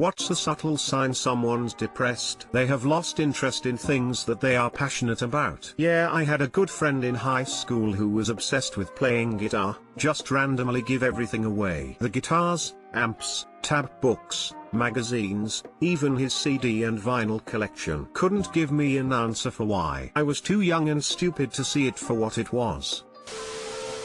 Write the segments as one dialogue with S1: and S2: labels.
S1: What's a subtle sign someone's depressed? They have lost interest in things that they are passionate about. Yeah, I had a good friend in high school who was obsessed with playing guitar, just randomly give everything away. The guitars, amps, tab books, magazines, even his CD and vinyl collection. Couldn't give me an answer for why. I was too young and stupid to see it for what it was.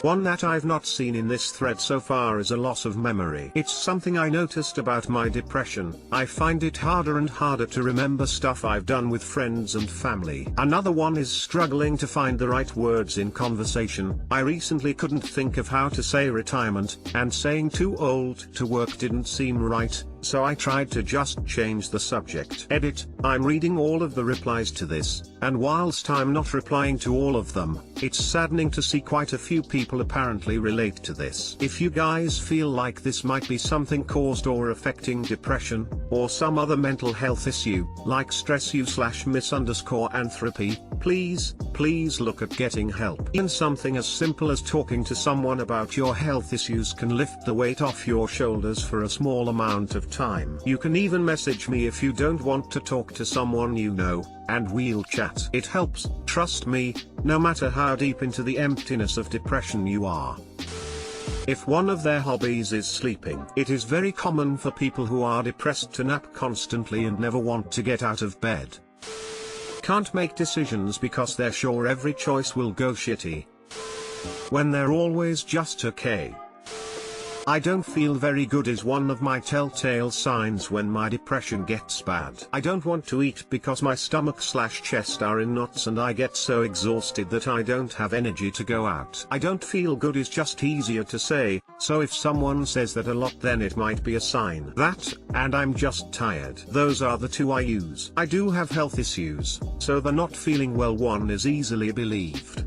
S1: One that I've not seen in this thread so far is a loss of memory. It's something I noticed about my depression. I find it harder and harder to remember stuff I've done with friends and family. Another one is struggling to find the right words in conversation. I recently couldn't think of how to say retirement, and saying too old to work didn't seem right, so I tried to just change the subject. Edit, I'm reading all of the replies to this, and whilst I'm not replying to all of them, it's saddening to see quite a few people apparently relate to this. If you guys feel like this might be something caused or affecting depression, or some other mental health issue, like stress u/miss_anthropy, please look at getting help. Even something as simple as talking to someone about your health issues can lift the weight off your shoulders for a small amount of time. You can even message me if you don't want to talk to someone you know, and we'll chat. It helps, trust me, no matter how deep into the emptiness of depression you are. If one of their hobbies is sleeping, it is very common for people who are depressed to nap constantly and never want to get out of bed. Can't make decisions because they're sure every choice will go shitty, when they're always just okay. I don't feel very good is one of my telltale signs when my depression gets bad. I don't want to eat because my stomach/chest are in knots and I get so exhausted that I don't have energy to go out. I don't feel good is just easier to say, so if someone says that a lot then it might be a sign. That, and I'm just tired. Those are the two I use. I do have health issues, so the not feeling well one is easily believed.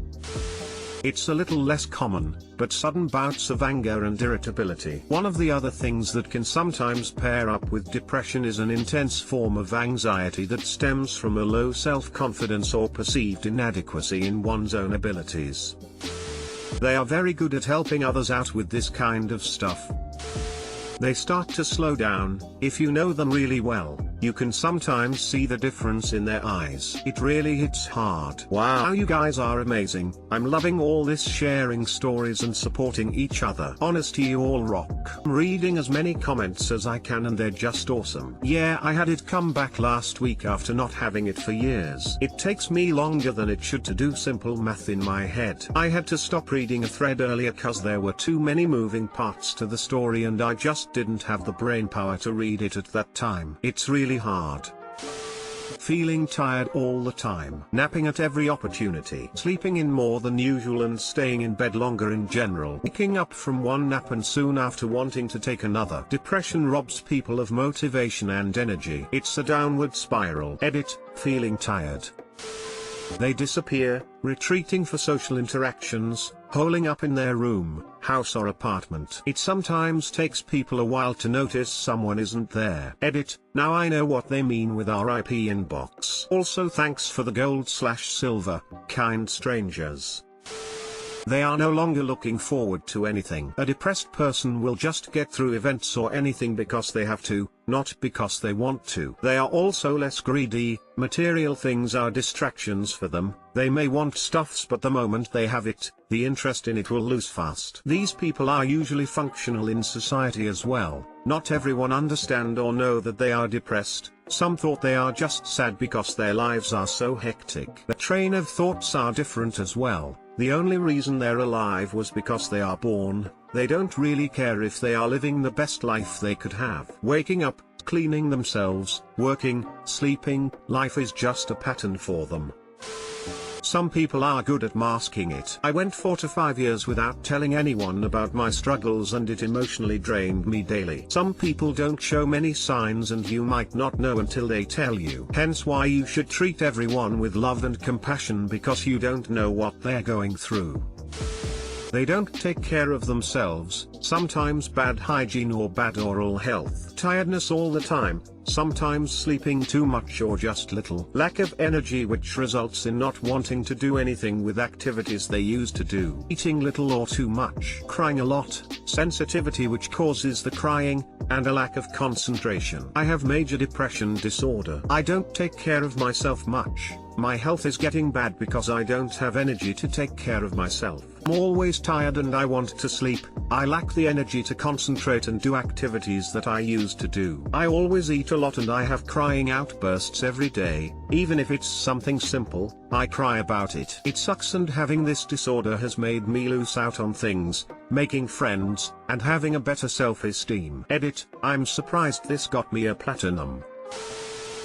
S1: It's a little less common, but sudden bouts of anger and irritability. One of the other things that can sometimes pair up with depression is an intense form of anxiety that stems from a low self-confidence or perceived inadequacy in one's own abilities. They are very good at helping others out with this kind of stuff. They start to slow down. If you know them really well, you can sometimes see the difference in their eyes. It really hits hard. Wow, you guys are amazing. I'm loving all this sharing stories and supporting each other. Honestly, you all rock. I'm reading as many comments as I can and they're just awesome. Yeah, I had it come back last week after not having it for years. It takes me longer than it should to do simple math in my head. I had to stop reading a thread earlier cause there were too many moving parts to the story and I just didn't have the brain power to read it at that time. It's really hard. Feeling tired all the time. Napping at every opportunity. Sleeping in more than usual and staying in bed longer in general. Waking up from one nap and soon after wanting to take another. Depression robs people of motivation and energy. It's a downward spiral. Edit, feeling tired. They disappear, retreating for social interactions, holing up in their room, house or apartment. It sometimes takes people a while to notice someone isn't there. Edit, now I know what they mean with RIP inbox. Also thanks for the gold/silver, kind strangers. They are no longer looking forward to anything. A depressed person will just get through events or anything because they have to, not because they want to. They are also less greedy. Material things are distractions for them. They may want stuffs but the moment they have it, the interest in it will lose fast. These people are usually functional in society as well. Not everyone understand or know that they are depressed. Some thought they are just sad because their lives are so hectic. The train of thoughts are different as well. The only reason they're alive was because they are born. They don't really care if they are living the best life they could have. Waking up, cleaning themselves, working, sleeping, life is just a pattern for them. Some people are good at masking it. I went 4 to 5 years without telling anyone about my struggles and it emotionally drained me daily. Some people don't show many signs and you might not know until they tell you. Hence why you should treat everyone with love and compassion because you don't know what they're going through. They don't take care of themselves, sometimes bad hygiene or bad oral health. Tiredness all the time, sometimes sleeping too much or just little. Lack of energy which results in not wanting to do anything with activities they used to do. Eating little or too much. Crying a lot, sensitivity which causes the crying, and a lack of concentration. I have major depression disorder. I don't take care of myself much. My health is getting bad because I don't have energy to take care of myself. I'm always tired and I want to sleep. I lack the energy to concentrate and do activities that I used to do. I always eat a lot and I have crying outbursts every day. Even if it's something simple, I cry about it. It sucks, and having this disorder has made me lose out on things, making friends, and having a better self-esteem. Edit, I'm surprised this got me a platinum.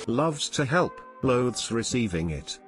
S1: Loves to help, loathes receiving it.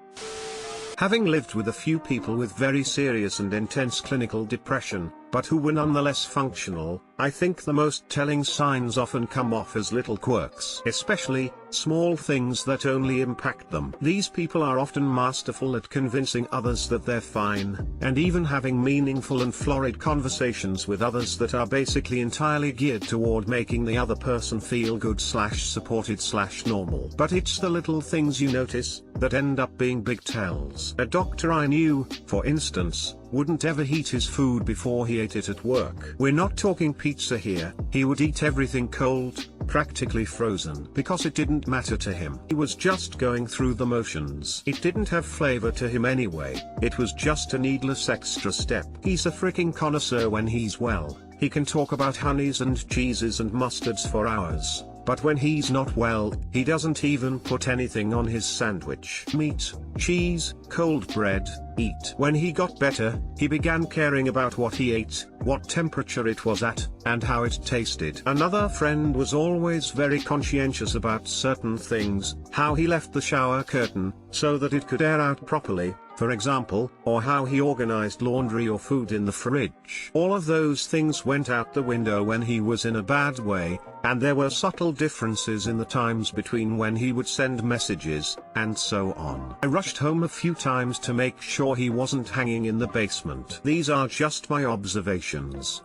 S1: Having lived with a few people with very serious and intense clinical depression, but who were nonetheless functional, I think the most telling signs often come off as little quirks, especially small things that only impact them. These people are often masterful at convincing others that they're fine, and even having meaningful and florid conversations with others that are basically entirely geared toward making the other person feel good / supported / normal. But it's the little things you notice that end up being big tells. A doctor I knew, for instance, wouldn't ever heat his food before he ate it at work. We're not talking pizza here. He would eat everything cold, practically frozen, because it didn't matter to him. He was just going through the motions. It didn't have flavor to him anyway. It was just a needless extra step. He's a freaking connoisseur when he's well. He can talk about honeys and cheeses and mustards for hours. But when he's not well, he doesn't even put anything on his sandwich. Meat, cheese, cold bread, eat. When he got better, he began caring about what he ate, what temperature it was at, and how it tasted. Another friend was always very conscientious about certain things, how he left the shower curtain, so that it could air out properly, for example, or how he organized laundry or food in the fridge. All of those things went out the window when he was in a bad way, and there were subtle differences in the times between when he would send messages, and so on. I rushed home a few times to make sure he wasn't hanging in the basement. These are just my observations.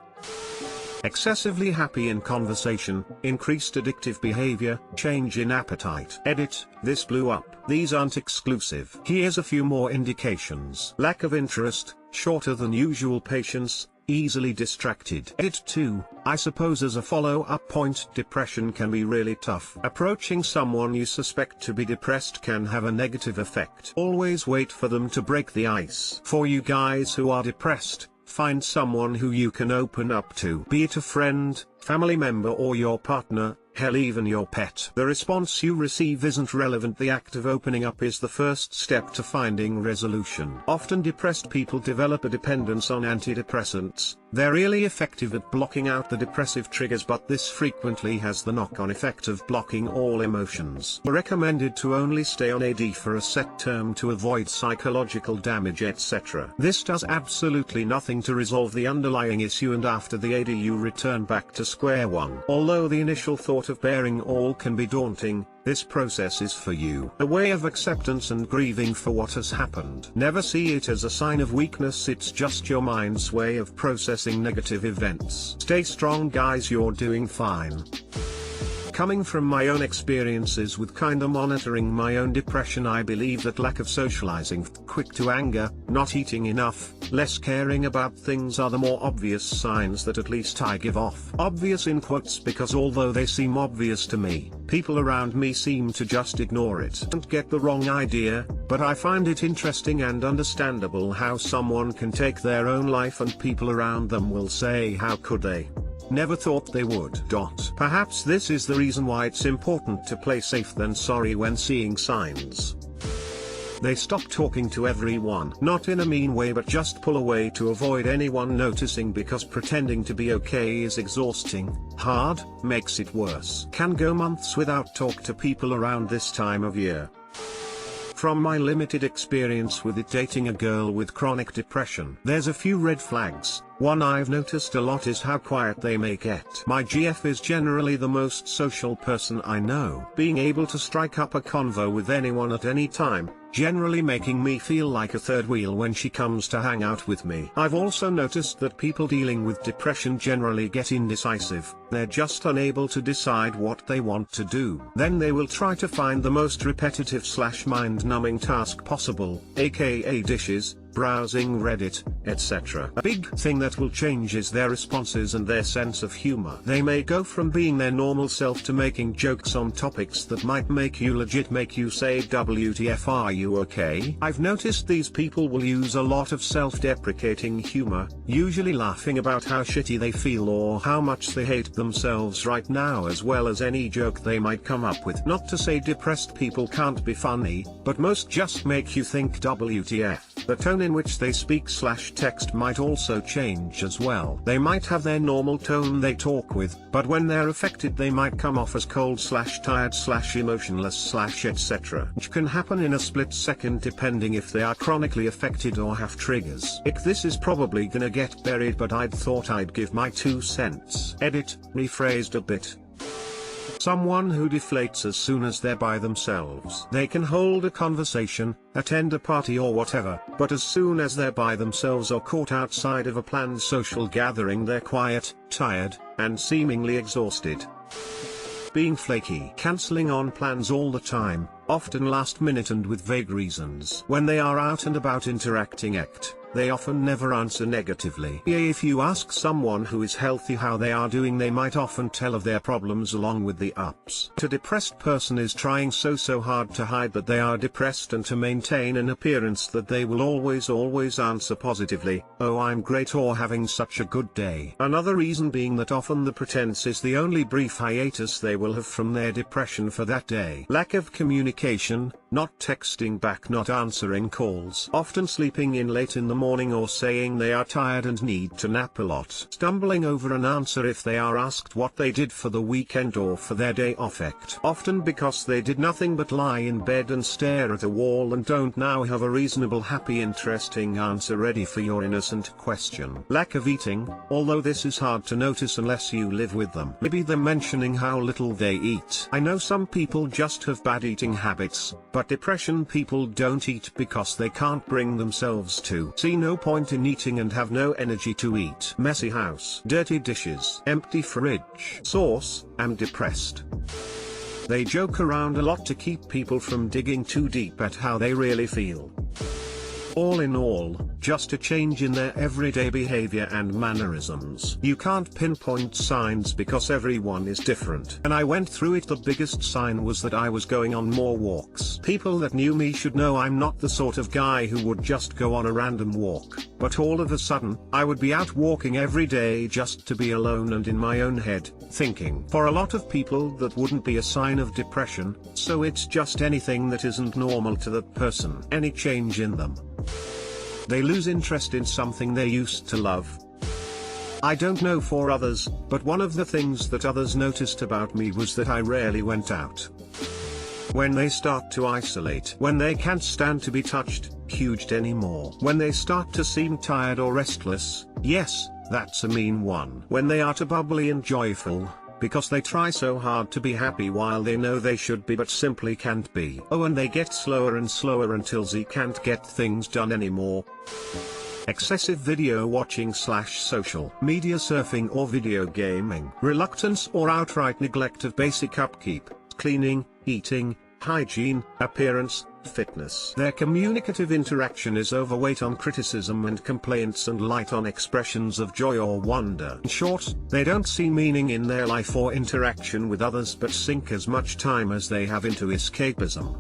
S1: Excessively happy in conversation, increased addictive behavior, change in appetite. Edit, this blew up. These aren't exclusive. Here's a few more indications. Lack of interest, shorter than usual patience, easily distracted. Edit 2, I suppose as a follow-up point, depression can be really tough. Approaching someone you suspect to be depressed can have a negative effect. Always wait for them to break the ice. For you guys who are depressed, find someone who you can open up to. Be it a friend, family member or your partner, hell even your pet. The response you receive isn't relevant. The act of opening up is the first step to finding resolution. Often depressed people develop a dependence on antidepressants. They're really effective at blocking out the depressive triggers, but this frequently has the knock-on effect of blocking all emotions. We're recommended to only stay on AD for a set term to avoid psychological damage, etc. This does absolutely nothing to resolve the underlying issue, and after the AD you return back to square one. Although the initial thought of bearing all can be daunting, this process is for you. A way of acceptance and grieving for what has happened. Never see it as a sign of weakness, it's just your mind's way of processing negative events. Stay strong guys, you're doing fine. Coming from my own experiences with kinda monitoring my own depression, I believe that lack of socializing, quick to anger, not eating enough, less caring about things are the more obvious signs that at least I give off. Obvious in quotes, because although they seem obvious to me, people around me seem to just ignore it. Don't get the wrong idea, but I find it interesting and understandable how someone can take their own life and people around them will say, how could they? Never thought they would. Perhaps this is the reason why it's important to play safe than sorry when seeing signs. They stop talking to everyone. Not in a mean way, but just pull away to avoid anyone noticing, because pretending to be okay is exhausting, hard, makes it worse. Can go months without talk to people around this time of year. From my limited experience with it, dating a girl with chronic depression, there's a few red flags. One I've noticed a lot is how quiet they may get. My GF is generally the most social person I know. Being able to strike up a convo with anyone at any time, generally making me feel like a third wheel when she comes to hang out with me. I've also noticed that people dealing with depression generally get indecisive, they're just unable to decide what they want to do. Then they will try to find the most repetitive / mind-numbing task possible, aka dishes, browsing Reddit, etc. A big thing that will change is their responses and their sense of humor. They may go from being their normal self to making jokes on topics that might make you say WTF, are you okay? I've noticed these people will use a lot of self-deprecating humor, usually laughing about how shitty they feel or how much they hate themselves right now, as well as any joke they might come up with. Not to say depressed people can't be funny, but most just make you think WTF. The tone in which they speak / text might also change as well. They might have their normal tone they talk with, but when they're affected they might come off as cold / tired / emotionless / etc. Which can happen in a split second depending if they are chronically affected or have triggers. This is probably gonna get buried, but I'd thought I'd give my 2 cents. Edit, rephrased a bit. Someone who deflates as soon as they're by themselves. They can hold a conversation, attend a party or whatever, but as soon as they're by themselves or caught outside of a planned social gathering they're quiet, tired, and seemingly exhausted. Being flaky. Cancelling on plans all the time, often last minute and with vague reasons. When they are out and about interacting they often never answer negatively. If you ask someone who is healthy how they are doing, they might often tell of their problems along with the ups. A depressed person is trying so hard to hide that they are depressed and to maintain an appearance that they will always answer positively, "Oh, I'm great," or "having such a good day." Another reason being that often the pretense is the only brief hiatus they will have from their depression for that day. Lack of communication, not texting back, not answering calls, often sleeping in late in the morning or saying they are tired and need to nap a lot. Stumbling over an answer if they are asked what they did for the weekend or for their day off, often because they did nothing but lie in bed and stare at a wall and don't now have a reasonable, happy, interesting answer ready for your innocent question. Lack of eating, although this is hard to notice unless you live with them. Maybe them mentioning how little they eat. I know some people just have bad eating habits, but depression people don't eat because they can't bring themselves to. See no point in eating and have no energy to eat. Messy house, dirty dishes, empty fridge. Source: am depressed. They joke around a lot to keep people from digging too deep at how they really feel. All in all, just a change in their everyday behavior and mannerisms. You can't pinpoint signs because everyone is different. And I went through it. The biggest sign was that I was going on more walks. People that knew me should know I'm not the sort of guy who would just go on a random walk, but all of a sudden, I would be out walking every day just to be alone and in my own head, thinking. For a lot of people that wouldn't be a sign of depression, so it's just anything that isn't normal to that person. Any change in them. They lose interest in something they used to love. I don't know for others, but one of the things that others noticed about me was that I rarely went out. When they start to isolate. When they can't stand to be touched, hugged anymore. When they start to seem tired or restless, yes, that's a mean one. When they are too bubbly and joyful, because they try so hard to be happy while they know they should be but simply can't be. Oh, and they get slower and slower until they can't get things done anymore. Excessive video watching / social media surfing or video gaming. Reluctance or outright neglect of basic upkeep, cleaning, eating, hygiene, appearance, fitness. Their communicative interaction is overweight on criticism and complaints and light on expressions of joy or wonder. In short, they don't see meaning in their life or interaction with others but sink as much time as they have into escapism.